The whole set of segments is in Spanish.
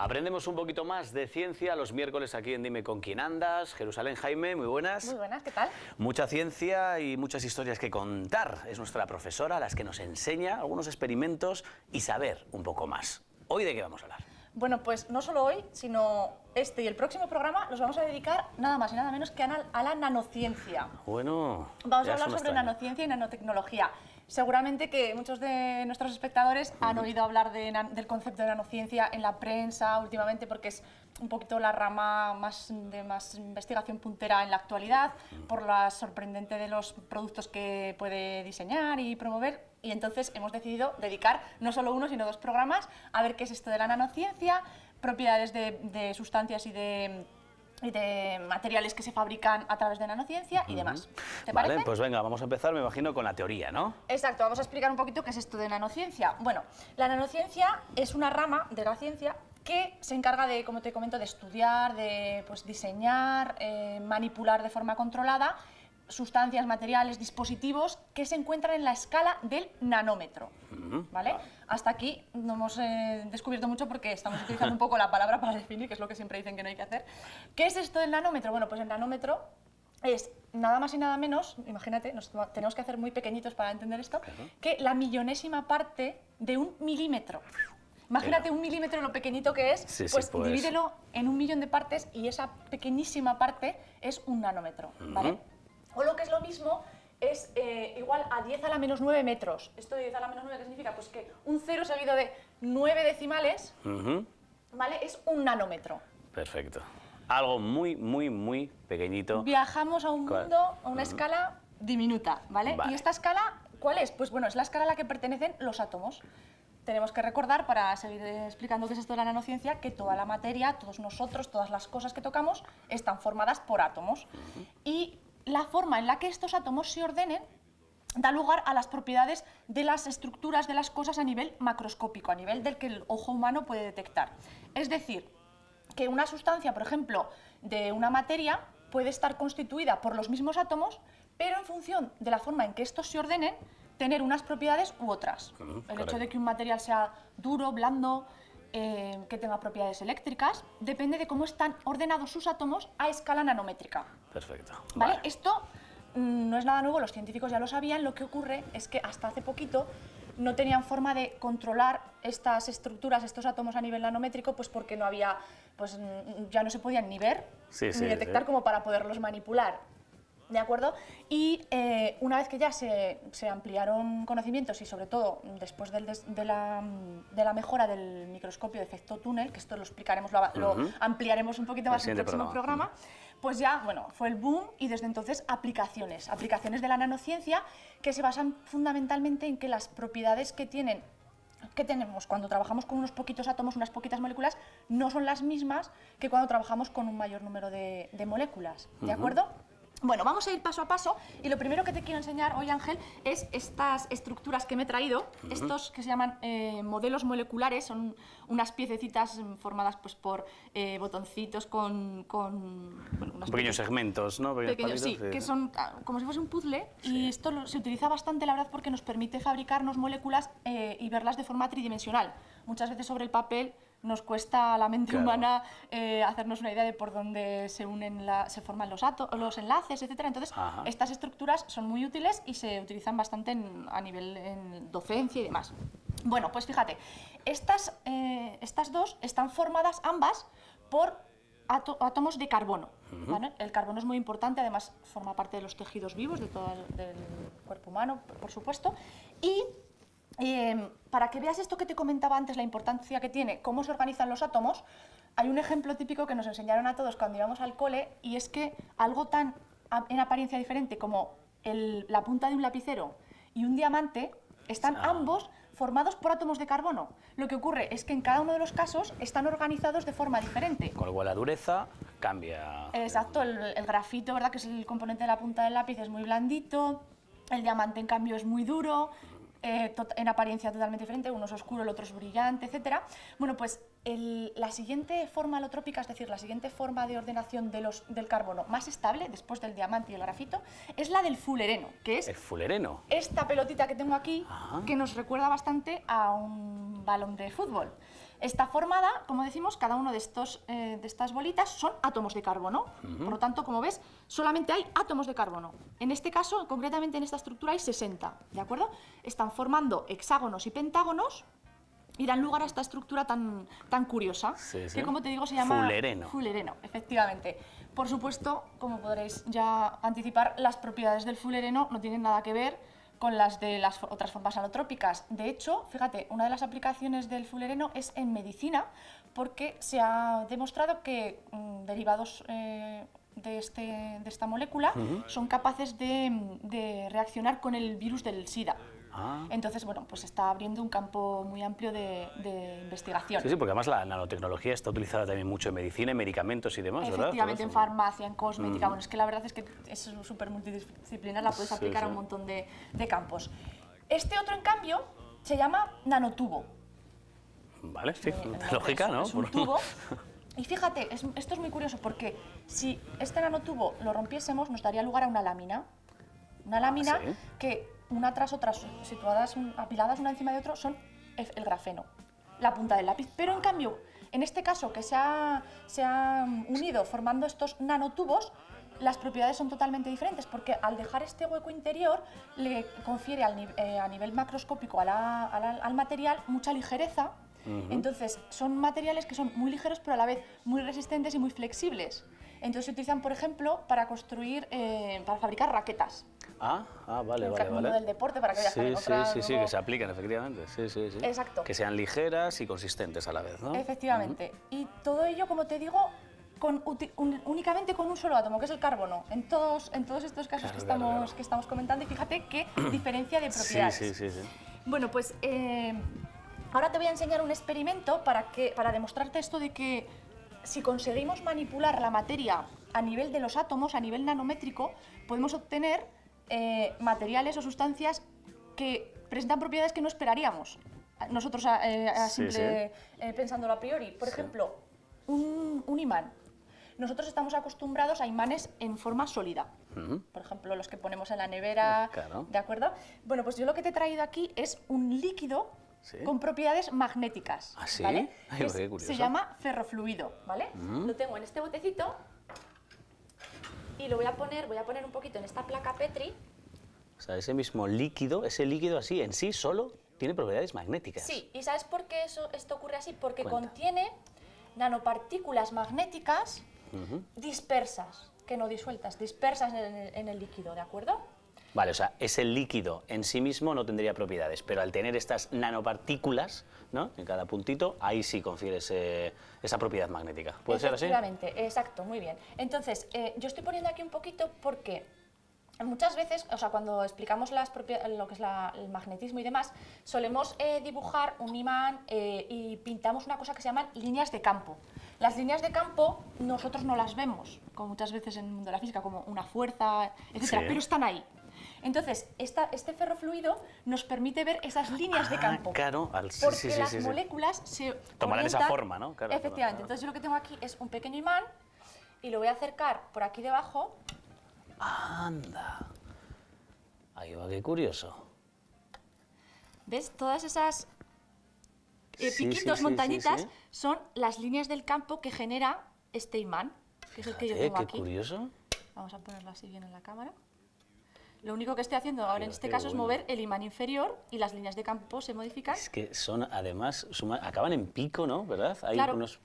Aprendemos un poquito más de ciencia los miércoles aquí en Dime con quién andas. Jerusalén Jaime, muy buenas. Muy buenas, ¿qué tal? Mucha ciencia y muchas historias que contar. Es nuestra profesora las que nos enseña algunos experimentos y saber un poco más. ¿Hoy de qué vamos a hablar? Bueno, pues no solo hoy, sino este y el próximo programa los vamos a dedicar nada más y nada menos que a la nanociencia. Bueno, vamos a hablar sobre nanociencia y nanotecnología. Seguramente que muchos de nuestros espectadores han oído hablar del concepto de nanociencia en la prensa últimamente, porque es un poquito la rama de más investigación puntera en la actualidad, por la sorprendente de los productos que puede diseñar y promover. Y entonces hemos decidido dedicar no solo uno, sino 2 programas a ver qué es esto de la nanociencia, propiedades de sustancias y de materiales que se fabrican a través de nanociencia y demás. ¿Te parece? Vale, pues venga, vamos a empezar, me imagino, con la teoría, ¿no? Exacto, vamos a explicar un poquito qué es esto de nanociencia. Bueno, la nanociencia es una rama de la ciencia que se encarga de, como te comento, de estudiar, de diseñar, manipular de forma controlada sustancias, materiales, dispositivos que se encuentran en la escala del nanómetro, ¿vale? Hasta aquí no hemos descubierto mucho porque estamos utilizando un poco la palabra para definir, que es lo que siempre dicen que no hay que hacer. ¿Qué es esto del nanómetro? Bueno, pues el nanómetro es nada más y nada menos, imagínate, tenemos que hacer muy pequeñitos para entender esto, que la millonésima parte de un milímetro. Imagínate un milímetro lo pequeñito que es, pues divídelo en 1.000.000 de partes y esa pequeñísima parte es un nanómetro, ¿vale? O lo que es lo mismo, es igual a 10 a la menos 9 metros. ¿Esto de 10 a la menos 9 qué significa? Pues que un 0 seguido de 9 decimales, ¿vale? Es un nanómetro. Perfecto. Algo muy pequeñito. Viajamos a un mundo, a una escala diminuta, ¿vale? ¿Y esta escala cuál es? Pues bueno, es la escala a la que pertenecen los átomos. Tenemos que recordar, para seguir explicando qué es esto de la nanociencia, que toda la materia, todos nosotros, todas las cosas que tocamos, están formadas por átomos. Y la forma en la que estos átomos se ordenen da lugar a las propiedades de las estructuras de las cosas a nivel macroscópico, a nivel del que el ojo humano puede detectar. Es decir, que una sustancia, por ejemplo, de una materia, puede estar constituida por los mismos átomos, pero en función de la forma en que estos se ordenen, tener unas propiedades u otras. El hecho de que un material sea duro, blando, que tenga propiedades eléctricas, depende de cómo están ordenados sus átomos a escala nanométrica. Perfecto. ¿Vale? Esto no es nada nuevo, los científicos ya lo sabían. Lo que ocurre es que hasta hace poquito no tenían forma de controlar estas estructuras, estos átomos a nivel nanométrico, pues porque no había, pues ya no se podían ni ver ni detectar como para poderlos manipular. ¿De acuerdo? Y una vez que ya se ampliaron conocimientos y sobre todo después de la mejora del microscopio de efecto túnel, que esto lo explicaremos, lo ampliaremos un poquito más en el próximo programa, pues ya, bueno, fue el boom y desde entonces aplicaciones de la nanociencia que se basan fundamentalmente en que las propiedades que tenemos cuando trabajamos con unos poquitos átomos, unas poquitas moléculas, no son las mismas que cuando trabajamos con un mayor número de moléculas, ¿de acuerdo? Bueno, vamos a ir paso a paso y lo primero que te quiero enseñar hoy, Ángel, es estas estructuras que me he traído, estos que se llaman modelos moleculares, son unas piececitas formadas pues, por botoncitos con bueno, unos pequeños segmentos, ¿no? Pequeños, sí, que son como si fuese un puzzle y esto se utiliza bastante, la verdad, porque nos permite fabricarnos moléculas y verlas de forma tridimensional. Muchas veces sobre el papel nos cuesta a la mente humana hacernos una idea de por dónde se forman los enlaces, etc. Entonces, estas estructuras son muy útiles y se utilizan bastante a nivel en docencia y demás. Bueno, pues fíjate, estas dos están formadas ambas por átomos de carbono. ¿Vale? El carbono es muy importante, además forma parte de los tejidos vivos del cuerpo humano, por supuesto. Y para que veas esto que te comentaba antes, la importancia que tiene, cómo se organizan los átomos, hay un ejemplo típico que nos enseñaron a todos cuando íbamos al cole, y es que algo tan en apariencia diferente como la punta de un lapicero y un diamante están ambos formados por átomos de carbono. Lo que ocurre es que en cada uno de los casos están organizados de forma diferente. Con lo cual la dureza cambia. Exacto, el grafito, ¿verdad?, que es el componente de la punta del lápiz, es muy blandito, el diamante en cambio es muy duro, en apariencia totalmente diferente, uno es oscuro, el otro es brillante, etc. Bueno, pues la siguiente forma alotrópica, es decir, la siguiente forma de ordenación del carbono más estable, después del diamante y el grafito, es la del fullereno, que es El fullereno. esta pelotita que tengo aquí, que nos recuerda bastante a un balón de fútbol. Está formada, como decimos, cada uno de estas bolitas son átomos de carbono. Por lo tanto, como ves, solamente hay átomos de carbono. En este caso, concretamente en esta estructura, hay 60, ¿de acuerdo? Están formando hexágonos y pentágonos y dan lugar a esta estructura tan curiosa, que, como te digo, se llama fullereno. Fullereno, efectivamente. Por supuesto, como podréis ya anticipar, las propiedades del fullereno no tienen nada que ver con las de las otras formas alotrópicas. De hecho, fíjate, una de las aplicaciones del fullereno es en medicina, porque se ha demostrado que derivados de esta molécula son capaces de reaccionar con el virus del SIDA. Entonces, bueno, pues está abriendo un campo muy amplio de investigación. Sí, porque además la nanotecnología está utilizada también mucho en medicina, en medicamentos y demás, ¿verdad? Efectivamente, en farmacia, en cosmética. Bueno, es que la verdad es que es súper multidisciplinar, la puedes aplicar a un montón de campos. Este otro, en cambio, se llama nanotubo. Vale, sí, lógica, ¿no? Es un tubo. Y fíjate, esto es muy curioso, porque si este nanotubo lo rompiésemos, nos daría lugar a una lámina. Una lámina ¿sí? que una tras otra, situadas, apiladas una encima de otro, son el grafeno, la punta del lápiz. Pero en cambio, en este caso que se ha unido formando estos nanotubos, las propiedades son totalmente diferentes, porque al dejar este hueco interior le confiere a nivel macroscópico al material mucha ligereza. Entonces son materiales que son muy ligeros pero a la vez muy resistentes y muy flexibles. Entonces se utilizan, por ejemplo, para construir, para fabricar raquetas. Vale. En el mundo del deporte, para que veas también otras. Sí, que se aplican, efectivamente. Sí. Exacto. Que sean ligeras y consistentes a la vez, ¿no? Efectivamente. Y todo ello, como te digo, únicamente con un solo átomo, que es el carbono, en todos estos casos que estamos comentando. Y fíjate qué diferencia de propiedades. Sí. Bueno, pues ahora te voy a enseñar un experimento para demostrarte esto de que si conseguimos manipular la materia a nivel de los átomos, a nivel nanométrico, podemos obtener materiales o sustancias que presentan propiedades que no esperaríamos nosotros pensándolo a priori. Por ejemplo, un imán. Nosotros estamos acostumbrados a imanes en forma sólida. Por ejemplo, los que ponemos en la nevera, ¿de acuerdo? Bueno, pues yo lo que te he traído aquí es un líquido con propiedades magnéticas. ¿Sí? ¿Vale? Ay, qué curioso. Se llama ferrofluido, ¿vale? Lo tengo en este botecito y lo voy a poner un poquito en esta placa Petri. O sea, ese mismo líquido, ese líquido así en sí solo tiene propiedades magnéticas. Sí, ¿y sabes por qué esto ocurre así? Porque contiene nanopartículas magnéticas dispersas, que no disueltas, dispersas en el líquido, ¿de acuerdo? Vale, o sea, ese líquido en sí mismo no tendría propiedades, pero al tener estas nanopartículas, ¿no?, en cada puntito, ahí sí confiere esa propiedad magnética. ¿Puede ser así? Efectivamente, exacto, muy bien. Entonces, yo estoy poniendo aquí un poquito porque muchas veces, o sea, cuando explicamos lo que es el magnetismo y demás, solemos dibujar un imán y pintamos una cosa que se llaman líneas de campo. Las líneas de campo nosotros no las vemos, como muchas veces en el mundo de la física, como una fuerza, etcétera, pero están ahí. Entonces, este ferrofluido nos permite ver esas líneas de campo. Claro, porque las moléculas se tomarán orientan, esa forma, ¿no? Claro, efectivamente. Entonces, yo lo que tengo aquí es un pequeño imán y lo voy a acercar por aquí debajo. ¡Anda! Ahí va, qué curioso. ¿Ves? Todas esas piquitos, montañitas, son las líneas del campo que genera este imán, que es el que yo tengo aquí. ¡Qué curioso! Vamos a ponerlo así bien en la cámara. Lo único que estoy haciendo ahora en este caso es mover el imán inferior y las líneas de campo se modifican. Es que son, además, acaban en pico, ¿no? ¿Verdad? Hay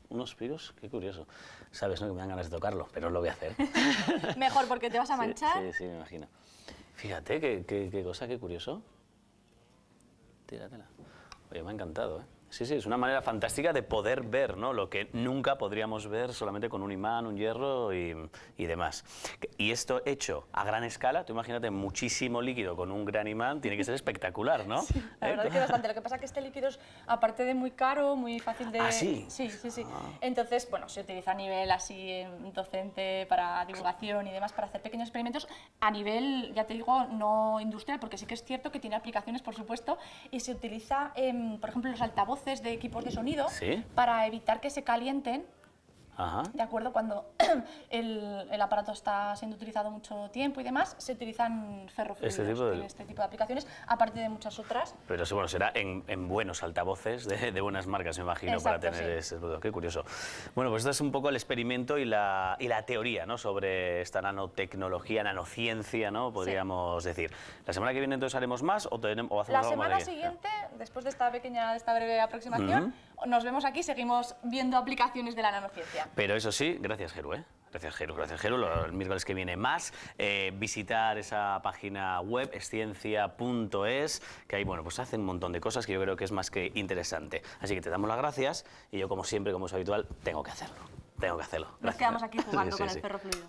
unos picos, qué curioso. Sabes, ¿no?, que me dan ganas de tocarlo, pero no lo voy a hacer. Mejor, porque te vas a manchar. Sí, me imagino. Fíjate, qué cosa, qué curioso. Tíratela. Oye, me ha encantado, ¿eh? Sí, es una manera fantástica de poder ver, ¿no?, lo que nunca podríamos ver solamente con un imán, un hierro y demás. Y esto hecho a gran escala, tú imagínate muchísimo líquido con un gran imán, tiene que ser espectacular, ¿no? Sí, la verdad es que bastante. Lo que pasa es que este líquido es, aparte de muy caro, muy fácil de... ¿Ah, sí? Sí. Entonces, bueno, se utiliza a nivel así docente para divulgación y demás, para hacer pequeños experimentos a nivel, ya te digo, no industrial, porque sí que es cierto que tiene aplicaciones, por supuesto, y se utiliza, por ejemplo, en los altavoces. altavoces de equipos de sonido ¿Sí? para evitar que se calienten. Ajá. De acuerdo, cuando el aparato está siendo utilizado mucho tiempo y demás, se utilizan ferrofluidos en este tipo de aplicaciones, aparte de muchas otras. Pero bueno, será en buenos altavoces de buenas marcas, me imagino, Exacto, para tener sí. ese ruido. Qué curioso. Bueno, pues esto es un poco el experimento y la teoría, ¿no?, sobre esta nanotecnología, nanociencia, ¿no?, podríamos decir. ¿La semana que viene entonces haremos más o hacemos La algo semana más de aquí? siguiente, después de esta breve aproximación, nos vemos aquí, seguimos viendo aplicaciones de la nanociencia. Pero eso sí, gracias, Geru, ¿eh? Gracias, Geru, gracias, Geru. El miércoles que viene más. Visitar esa página web, esciencia.es, que ahí, bueno, pues hacen un montón de cosas que yo creo que es más que interesante. Así que te damos las gracias y yo, como siempre, como es habitual, tengo que hacerlo. Tengo que hacerlo. Gracias. Nos quedamos aquí jugando Sí, con sí. el ferrofluido.